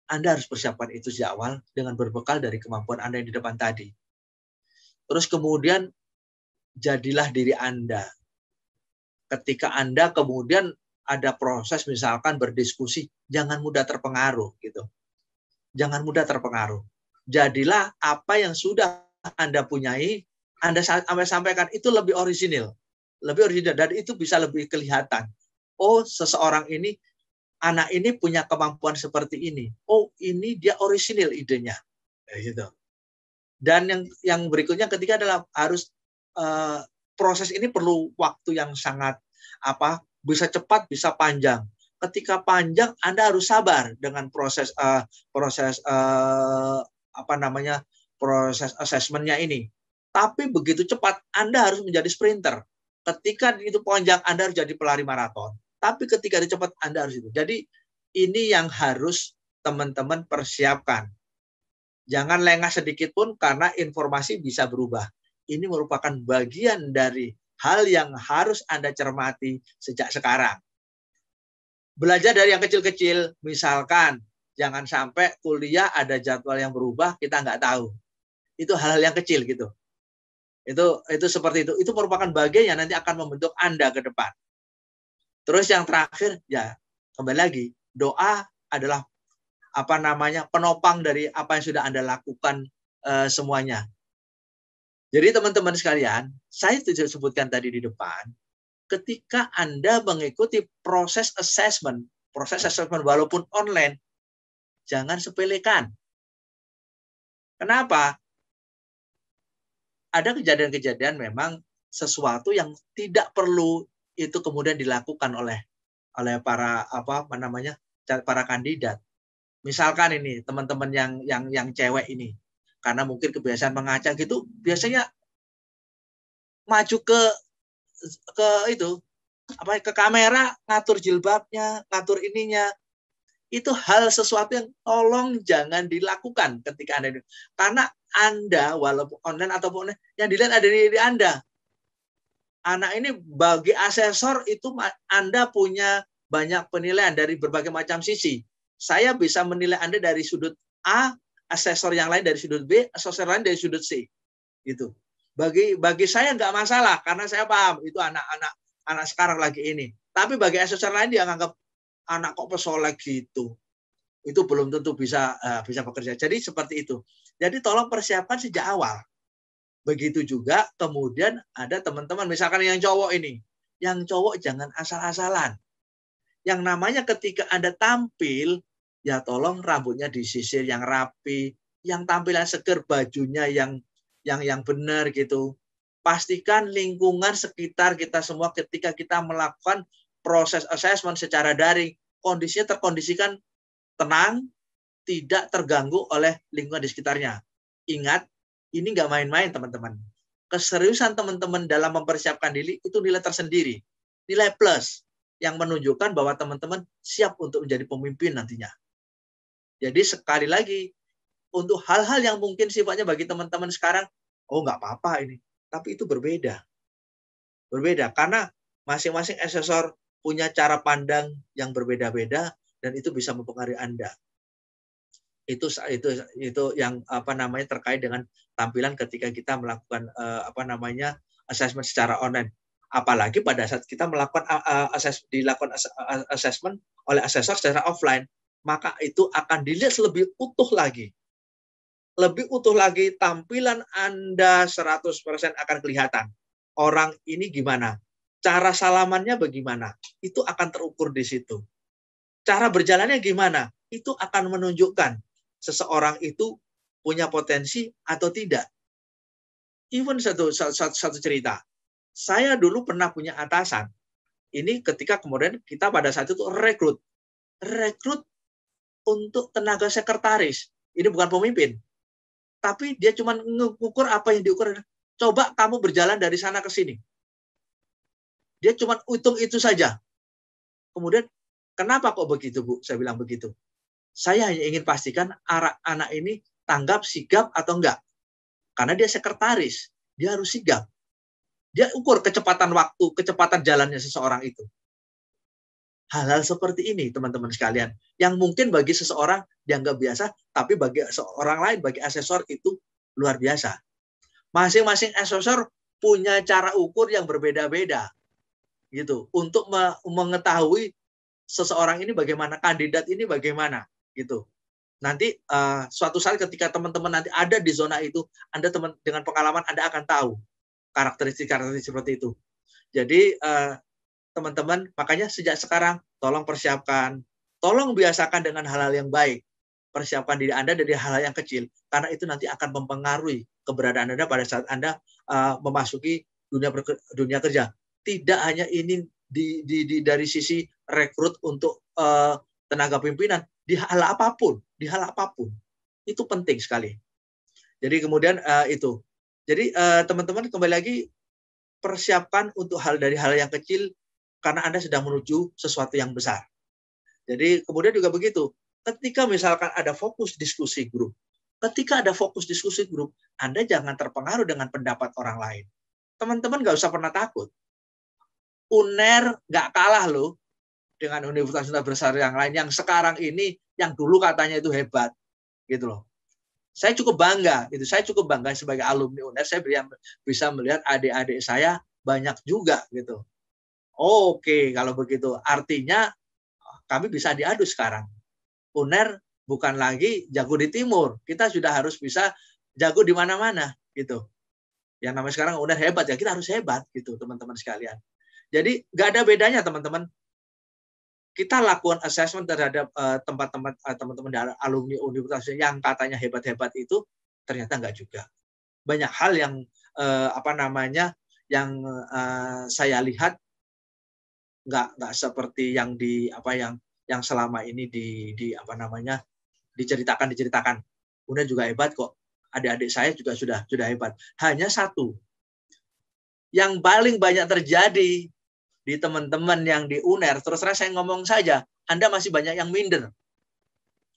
Anda harus persiapkan itu sejak awal dengan berbekal dari kemampuan Anda yang di depan tadi. Terus kemudian jadilah diri Anda. Ketika Anda kemudian ada proses misalkan berdiskusi, jangan mudah terpengaruh gitu. Jangan mudah terpengaruh. Jadilah apa yang sudah Anda punyai, Anda sampaikan itu lebih orisinil dan itu bisa lebih kelihatan. Oh, anak ini punya kemampuan seperti ini. Oh, ini dia orisinil idenya. Gitu. Dan yang berikutnya ketiga adalah harus proses ini perlu waktu yang sangat bisa cepat, bisa panjang. Ketika panjang, Anda harus sabar dengan proses proses assessment-nya ini. Tapi begitu cepat, Anda harus menjadi sprinter. Ketika itu panjang, Anda harus jadi pelari maraton. Tapi ketika itu cepat, Anda harus itu. Jadi ini yang harus teman-teman persiapkan. Jangan lengah sedikit pun karena informasi bisa berubah. Ini merupakan bagian dari hal yang harus Anda cermati sejak sekarang. Belajar dari yang kecil-kecil, misalkan jangan sampai kuliah ada jadwal yang berubah, kita nggak tahu. Itu hal-hal yang kecil gitu. Itu seperti itu. Itu merupakan bagian yang nanti akan membentuk Anda ke depan. Terus yang terakhir, ya kembali lagi, doa adalah penopang dari apa yang sudah Anda lakukan semuanya. Jadi teman-teman sekalian, saya sudah sebutkan tadi di depan, ketika Anda mengikuti proses assessment walaupun online, jangan sepelekan. Kenapa? Ada kejadian-kejadian memang sesuatu yang tidak perlu itu kemudian dilakukan oleh para para kandidat. Misalkan ini teman-teman yang cewek ini, karena mungkin kebiasaan mengaca gitu, biasanya maju ke kamera, ngatur jilbabnya, ngatur ininya. Itu hal sesuatu yang tolong jangan dilakukan ketika Anda, karena Anda walaupun online ataupun online, yang dilihat ada di Anda. Anak ini bagi asesor itu Anda punya banyak penilaian dari berbagai macam sisi. Saya bisa menilai Anda dari sudut A, asesor yang lain dari sudut B, asesor lain dari sudut C. Gitu. Bagi saya nggak masalah karena saya paham itu anak sekarang lagi ini. Tapi bagi asesor lain dia nganggap anak kok pesolek gitu. Itu belum tentu bisa bekerja. Jadi seperti itu. Jadi tolong persiapkan sejak awal. Begitu juga kemudian ada teman-teman misalkan yang cowok ini. Yang cowok jangan asal-asalan. Yang namanya ketika Anda tampil, ya tolong rambutnya disisir yang rapi, yang tampilan seger, bajunya yang benar gitu. Pastikan lingkungan sekitar kita semua ketika kita melakukan proses assessment secara daring, kondisinya terkondisikan tenang, tidak terganggu oleh lingkungan di sekitarnya. Ingat, ini nggak main-main teman-teman. Keseriusan teman-teman dalam mempersiapkan diri itu nilai tersendiri, nilai plus yang menunjukkan bahwa teman-teman siap untuk menjadi pemimpin nantinya. Jadi sekali lagi, untuk hal-hal yang mungkin sifatnya bagi teman-teman sekarang, oh nggak apa-apa ini, tapi itu berbeda. Berbeda karena masing-masing asesor punya cara pandang yang berbeda-beda dan itu bisa mempengaruhi Anda. Itu yang terkait dengan tampilan ketika kita melakukan assessment secara online. Apalagi pada saat kita melakukan assessment oleh asesor secara offline, maka itu akan dilihat lebih utuh lagi. Lebih utuh lagi, tampilan Anda 100% akan kelihatan. Orang ini gimana? Cara salamannya bagaimana? Itu akan terukur di situ. Cara berjalannya gimana? Itu akan menunjukkan seseorang itu punya potensi atau tidak. Even satu cerita. Saya dulu pernah punya atasan. Ini ketika kemudian kita pada saat itu rekrut untuk tenaga sekretaris. Ini bukan pemimpin. Tapi dia cuma mengukur apa yang diukur. Coba kamu berjalan dari sana ke sini. Dia cuma hitung itu saja. Kemudian, kenapa kok begitu, Bu? Saya bilang begitu. Saya hanya ingin pastikan anak ini tanggap, sigap, atau enggak. Karena dia sekretaris. Dia harus sigap. Dia ukur kecepatan waktu, kecepatan jalannya seseorang itu. Hal-hal seperti ini, teman-teman sekalian. Yang mungkin bagi seseorang dianggap biasa, tapi bagi seorang lain, bagi asesor itu luar biasa. Masing-masing asesor punya cara ukur yang berbeda-beda. Gitu, untuk mengetahui seseorang ini bagaimana, kandidat ini bagaimana, gitu. Nanti suatu saat ketika teman-teman nanti ada di zona itu, Anda dengan pengalaman Anda akan tahu karakteristik seperti itu. Jadi teman-teman, makanya sejak sekarang tolong persiapkan, tolong biasakan dengan hal-hal yang baik. Persiapkan diri Anda dari hal-hal yang kecil, karena itu nanti akan mempengaruhi keberadaan Anda pada saat Anda memasuki dunia kerja. Tidak hanya ini dari sisi rekrut untuk tenaga pimpinan, di hal apapun itu penting sekali. Jadi kemudian itu. Jadi teman-teman kembali lagi persiapkan untuk dari hal yang kecil karena Anda sedang menuju sesuatu yang besar. Jadi kemudian juga begitu. Ketika misalkan ada fokus diskusi grup, Anda jangan terpengaruh dengan pendapat orang lain. Teman-teman nggak usah pernah takut. UNER nggak kalah loh dengan universitas besar yang lain yang sekarang ini, yang dulu katanya itu hebat, gitu loh. Saya cukup bangga sebagai alumni UNER. Saya bisa melihat adik-adik saya banyak juga gitu. Oke, kalau begitu artinya kami bisa diadu sekarang. UNER bukan lagi jago di timur, kita sudah harus bisa jago di mana-mana gitu. Yang namanya sekarang UNER hebat, ya kita harus hebat gitu teman-teman sekalian. Jadi nggak ada bedanya teman-teman. Kita lakukan assessment terhadap tempat-tempat teman-teman dari alumni universitas yang katanya hebat-hebat itu, ternyata nggak juga. Banyak hal yang saya lihat nggak seperti yang yang selama ini diceritakan. Kemudian juga hebat kok. Adik-adik saya juga sudah hebat. Hanya satu yang paling banyak terjadi di teman-teman yang di UNER, terus terang saya ngomong saja, Anda masih banyak yang minder.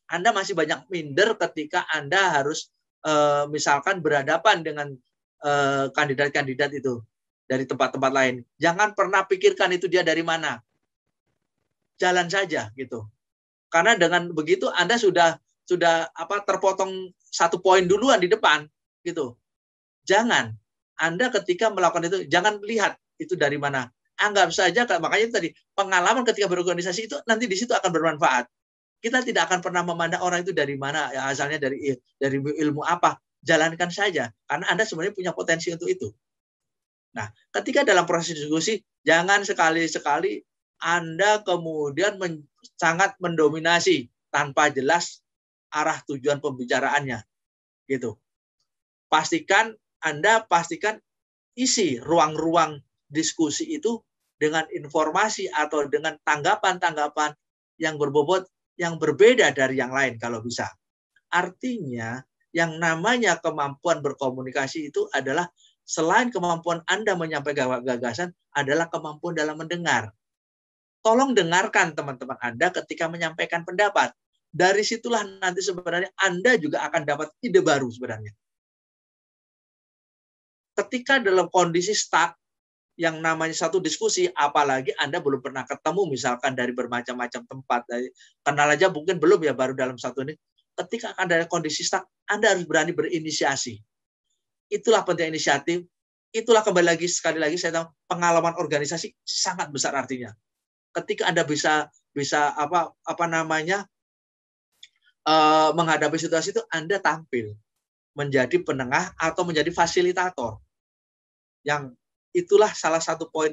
Anda masih banyak minder ketika Anda harus misalkan berhadapan dengan kandidat-kandidat itu dari tempat-tempat lain. Jangan pernah pikirkan itu dia dari mana. Jalan saja gitu. Karena dengan begitu Anda sudah terpotong 1 poin duluan di depan gitu. Jangan. Anda ketika melakukan itu jangan lihat itu dari mana. Anggap saja, makanya tadi pengalaman ketika berorganisasi itu nanti di situ akan bermanfaat. Kita tidak akan pernah memandang orang itu dari mana, ya, asalnya dari ilmu apa. Jalankan saja, karena Anda sebenarnya punya potensi untuk itu. Nah, ketika dalam proses diskusi, jangan sekali-sekali Anda kemudian sangat mendominasi tanpa jelas arah tujuan pembicaraannya. Gitu. Anda pastikan isi ruang-ruang diskusi itu dengan informasi atau dengan tanggapan-tanggapan yang berbobot, yang berbeda dari yang lain kalau bisa. Artinya, yang namanya kemampuan berkomunikasi itu adalah selain kemampuan Anda menyampaikan gagasan, adalah kemampuan dalam mendengar. Tolong dengarkan teman-teman Anda ketika menyampaikan pendapat. Dari situlah nanti sebenarnya Anda juga akan dapat ide baru sebenarnya. Ketika dalam kondisi stuck, yang namanya satu diskusi, apalagi Anda belum pernah ketemu misalkan dari bermacam-macam tempat, kenal aja mungkin belum ya, baru dalam satu ini. Ketika akan ada kondisi stuck, Anda harus berani berinisiasi. Itulah penting inisiatif. Itulah sekali lagi saya tahu pengalaman organisasi sangat besar artinya. Ketika Anda bisa menghadapi situasi itu, Anda tampil menjadi penengah atau menjadi fasilitator. Yang itulah salah satu poin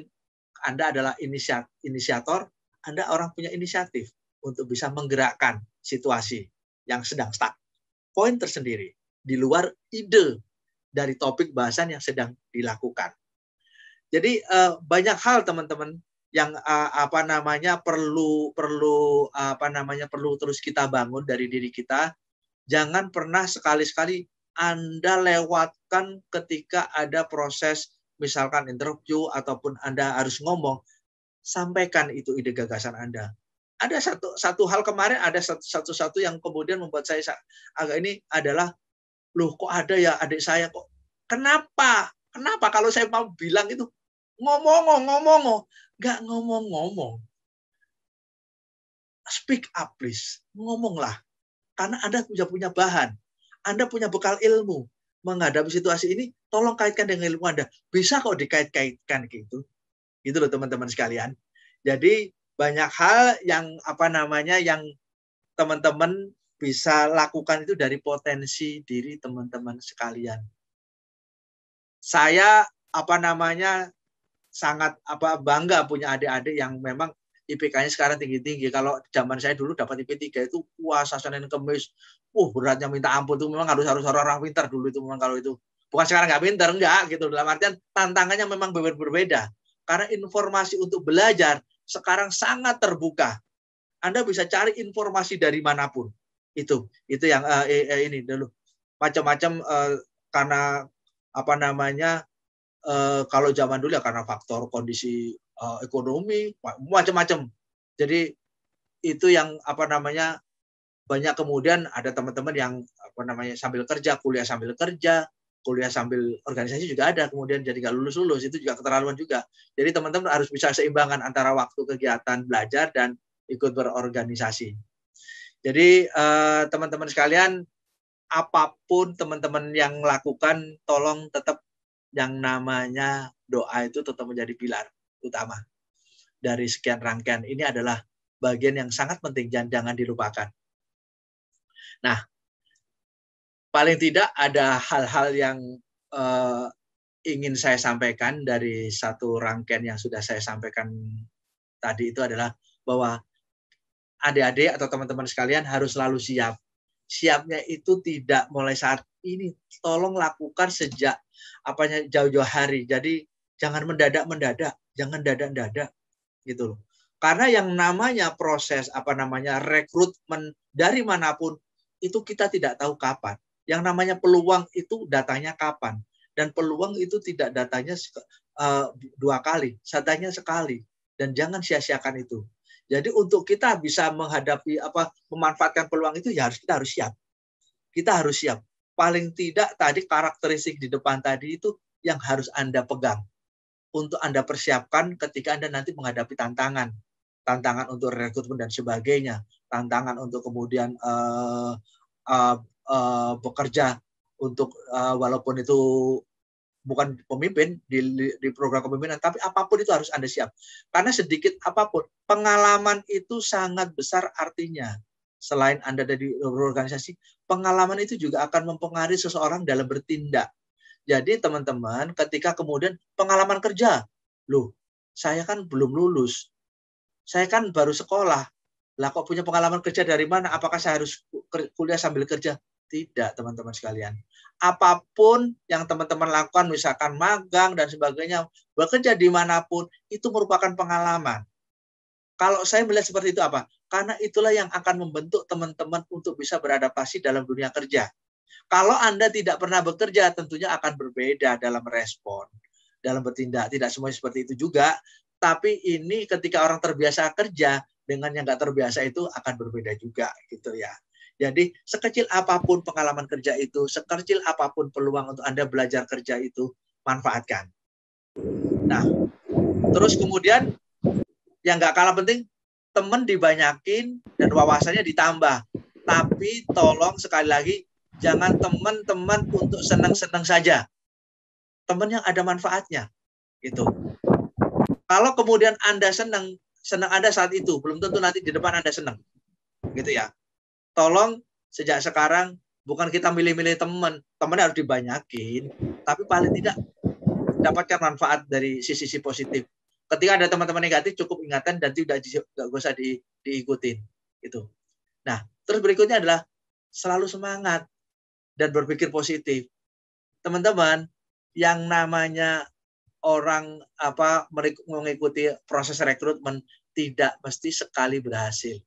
Anda adalah inisiator, Anda orang punya inisiatif untuk bisa menggerakkan situasi yang sedang stuck. Poin tersendiri di luar ide dari topik bahasan yang sedang dilakukan. Jadi banyak hal teman-teman yang perlu terus kita bangun dari diri kita. Jangan pernah sekali-sekali Anda lewatkan ketika ada proses misalkan interview ataupun Anda harus ngomong, sampaikan itu ide gagasan Anda. Ada satu hal kemarin, ada satu yang kemudian membuat saya agak ini adalah, loh kok ada ya adik saya kok. Kenapa kalau saya mau bilang itu ngomong, nggak ngomong. Speak up please, ngomonglah. Karena Anda punya bahan, Anda punya bekal ilmu. Menghadapi situasi ini, tolong kaitkan dengan ilmu Anda. Bisa kok dikait-kaitkan gitu. Gitu loh teman-teman sekalian. Jadi banyak hal yang yang teman-teman bisa lakukan itu dari potensi diri teman-teman sekalian. Saya sangat bangga punya adik-adik yang memang IPK-nya sekarang tinggi-tinggi. Kalau zaman saya dulu dapat IP 3 itu puasa Senin Kemis, beratnya minta ampun, itu memang harus orang pintar dulu itu memang. Kalau itu bukan sekarang nggak pintar, enggak gitu. Dalam artian tantangannya memang berbeda. Karena informasi untuk belajar sekarang sangat terbuka. Anda bisa cari informasi dari manapun. Itu yang ini dulu macam-macam karena apa namanya, kalau zaman dulu ya karena faktor kondisi ekonomi macam-macam. Jadi itu yang apa namanya, banyak kemudian ada teman-teman yang apa namanya sambil kerja, kuliah sambil organisasi juga ada, kemudian jadi nggak lulus-lulus, itu juga keterlaluan juga. Jadi teman-teman harus bisa seimbangan antara waktu kegiatan belajar dan ikut berorganisasi. Jadi teman-teman sekalian, apapun teman-teman yang lakukan, tolong tetap yang namanya doa itu tetap menjadi pilar utama dari sekian rangkaian. Ini adalah bagian yang sangat penting, jangan dilupakan. Nah, paling tidak ada hal-hal yang ingin saya sampaikan dari satu rangkaian yang sudah saya sampaikan tadi, itu adalah bahwa adik-adik atau teman-teman sekalian harus selalu siap. Siapnya itu tidak mulai saat ini, tolong lakukan sejak jauh-jauh hari. Jadi jangan mendadak-mendadak, jangan dadak-dadak gitu loh. Karena yang namanya proses rekrutmen dari manapun itu kita tidak tahu kapan. Yang namanya peluang itu datanya kapan, dan peluang itu tidak datanya 2 kali, datanya sekali, dan jangan sia-siakan itu. Jadi untuk kita bisa menghadapi memanfaatkan peluang itu ya kita harus siap. Kita harus siap. Paling tidak tadi karakteristik di depan tadi itu yang harus Anda pegang untuk Anda persiapkan ketika Anda nanti menghadapi tantangan untuk rekrutmen dan sebagainya, tantangan untuk kemudian bekerja untuk walaupun itu bukan pemimpin di program kepemimpinan, tapi apapun itu harus Anda siap. Karena sedikit apapun, pengalaman itu sangat besar artinya. Selain Anda ada di organisasi, pengalaman itu juga akan mempengaruhi seseorang dalam bertindak. Jadi teman-teman, ketika kemudian pengalaman kerja, loh, saya kan belum lulus, saya kan baru sekolah, lah kok punya pengalaman kerja dari mana? Apakah saya harus kuliah sambil kerja? Tidak, teman-teman sekalian. Apapun yang teman-teman lakukan, misalkan magang dan sebagainya, bekerja dimanapun, itu merupakan pengalaman. Kalau saya melihat seperti itu apa? Karena itulah yang akan membentuk teman-teman untuk bisa beradaptasi dalam dunia kerja. Kalau Anda tidak pernah bekerja, tentunya akan berbeda dalam respon, dalam bertindak. Tidak semuanya seperti itu juga, tapi ini ketika orang terbiasa kerja, dengan yang nggak terbiasa itu akan berbeda juga, gitu ya. Jadi sekecil apapun pengalaman kerja itu, sekecil apapun peluang untuk Anda belajar kerja itu, manfaatkan. Nah, terus kemudian yang nggak kalah penting, teman dibanyakin dan wawasannya ditambah. Tapi tolong sekali lagi, jangan teman-teman untuk senang-senang saja. Teman yang ada manfaatnya. Gitu. Kalau kemudian Anda senang Anda saat itu, belum tentu nanti di depan Anda senang. Gitu ya. Tolong sejak sekarang bukan kita milih-milih teman harus dibanyakin, tapi paling tidak dapatkan manfaat dari sisi positif. Ketika ada teman-teman negatif, cukup ingatan dan tidak usah diikutin. Gitu. Nah, terus berikutnya adalah selalu semangat dan berpikir positif. Teman-teman, yang namanya orang mengikuti proses rekrutmen tidak mesti sekali berhasil.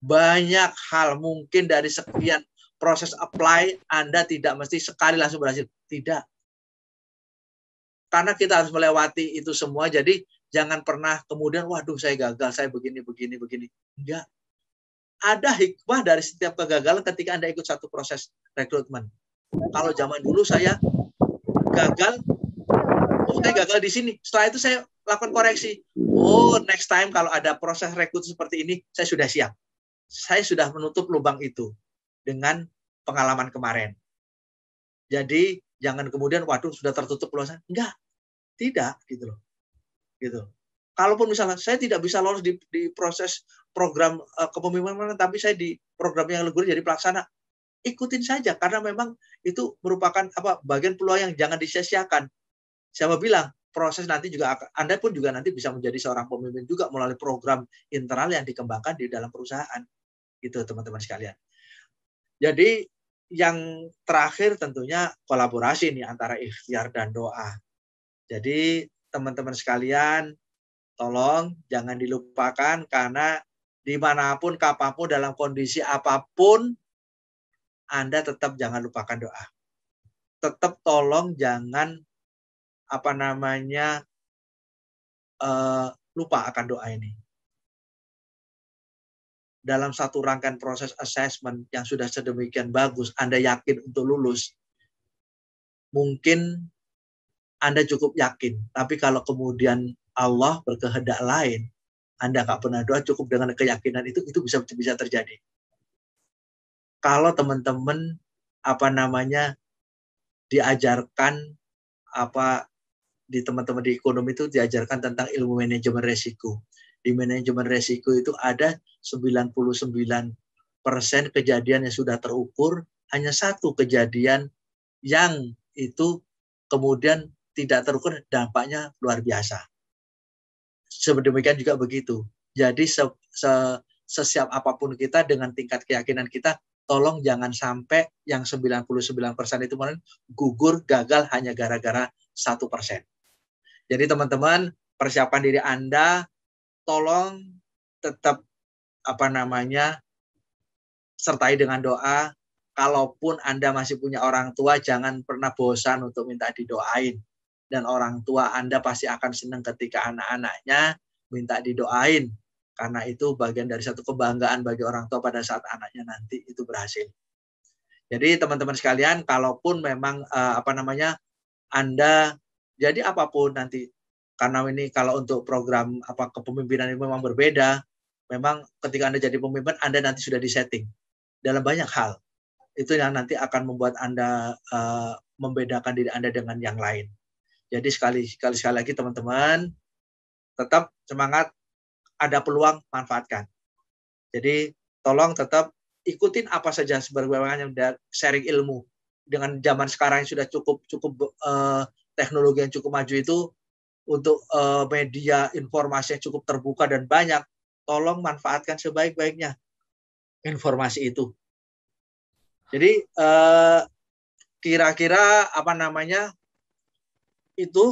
Banyak hal, mungkin dari sekian proses apply, Anda tidak mesti sekali langsung berhasil. Tidak. Karena kita harus melewati itu semua, jadi jangan pernah kemudian, waduh saya gagal, saya begini. Enggak. Ada hikmah dari setiap kegagalan ketika Anda ikut satu proses rekrutmen. Kalau zaman dulu saya gagal di sini. Setelah itu saya lakukan koreksi. Oh, next time kalau ada proses rekrut seperti ini, saya sudah siap. Saya sudah menutup lubang itu dengan pengalaman kemarin. Jadi jangan kemudian waduh sudah tertutup peluang. Enggak. Tidak gitu loh. Gitu. Kalaupun misalnya saya tidak bisa lolos di proses program kepemimpinan, tapi saya di program yang lebih jadi pelaksana, ikutin saja karena memang itu merupakan bagian peluang yang jangan disia-siakan. Siapa bilang proses nanti juga Anda pun juga nanti bisa menjadi seorang pemimpin juga melalui program internal yang dikembangkan di dalam perusahaan. Gitu teman-teman sekalian. Jadi yang terakhir tentunya kolaborasi nih antara ikhtiar dan doa. Jadi teman-teman sekalian, tolong jangan dilupakan karena dimanapun, kapanpun, dalam kondisi apapun, Anda tetap jangan lupakan doa. tetap tolong jangan lupa akan doa ini. Dalam satu rangkaian proses assessment yang sudah sedemikian bagus, Anda yakin untuk lulus, mungkin Anda cukup yakin. Tapi kalau kemudian Allah berkehendak lain, Anda nggak pernah doa, cukup dengan keyakinan itu bisa terjadi. Kalau teman-teman diajarkan di teman-teman di ekonomi itu diajarkan tentang ilmu manajemen resiko. Di manajemen resiko itu ada 99% kejadian yang sudah terukur, hanya satu kejadian yang itu kemudian tidak terukur, dampaknya luar biasa. Sedemikian juga begitu. Jadi sesiap apapun kita dengan tingkat keyakinan kita, tolong jangan sampai yang 99% itu gugur, gagal hanya gara-gara 1%. Jadi teman-teman, persiapkan diri Anda, tolong tetap sertai dengan doa. Kalaupun Anda masih punya orang tua, jangan pernah bosan untuk minta didoain. Dan orang tua Anda pasti akan senang ketika anak-anaknya minta didoain. Karena itu bagian dari satu kebanggaan bagi orang tua pada saat anaknya nanti itu berhasil. Jadi teman-teman sekalian, kalaupun memang Anda jadi apapun nanti, karena ini kalau untuk program kepemimpinan ini memang berbeda, memang ketika Anda jadi pemimpin, Anda nanti sudah disetting dalam banyak hal. Itu yang nanti akan membuat Anda membedakan diri Anda dengan yang lain. Jadi sekali lagi teman-teman, tetap semangat, ada peluang, manfaatkan. Jadi tolong tetap ikutin apa saja sebagaimana sharing ilmu. Dengan zaman sekarang yang sudah cukup teknologi yang cukup maju itu, untuk media informasi yang cukup terbuka dan banyak, tolong manfaatkan sebaik-baiknya informasi itu. Jadi kira-kira itu